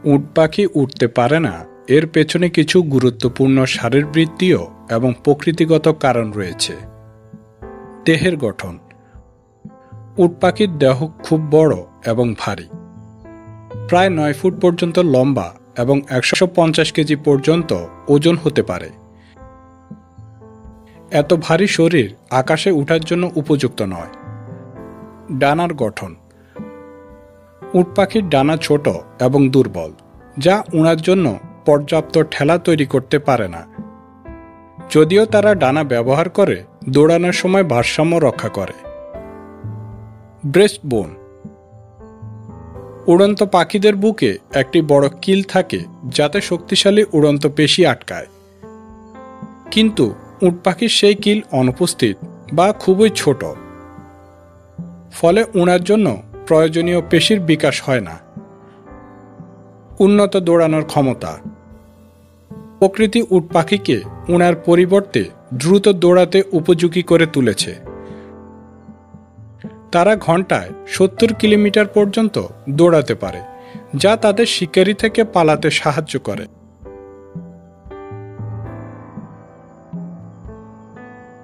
উট পাখি উঠতে পারে না, এর পেছনে কিছু গুরুত্বপূর্ণ শারীরবৃত্তীয় এবং প্রকৃতিগত কারণ রয়েছে। দেহের গঠন। উট পাখির দেহ খুব বড় এবং ভারী, প্রায় 9 ফুট পর্যন্ত লম্বা এবং 150 কেজি পর্যন্ত ওজন হতে পারে। এত ভারী শরীর আকাশে ওঠার জন্য উপযুক্ত নয়। ডানার গঠন। উট পাখির ডানা ছোট এবং দুর্বল, যা উড়ার জন্য পর্যাপ্ত ঠেলা তৈরি করতে পারে না। যদিও তারা ডানা ব্যবহার করে, দৌড়ানোর সময় ভারসাম্য রক্ষা করে। ব্রেস্ট বোন। উড়ন্ত পাখিদের বুকে একটি বড় কিল থাকে যাতে শক্তিশালী উড়ন্ত পেশি আটকায়, কিন্তু উট পাখির সেই কিল অনুপস্থিত বা খুবই ছোট, ফলে উড়ার জন্য প্রয়োজনীয় পেশির বিকাশ হয় না। উন্নত দৌড়ানোর ক্ষমতা। প্রকৃতি উট পাখিকে উড়ার পরিবর্তে দ্রুত দৌড়াতে উপযোগী করে তুলেছে। তারা ঘন্টায় 70 কিলোমিটার পর্যন্ত দৌড়াতে পারে, যা তাদের শিকারি থেকে পালাতে সাহায্য করে।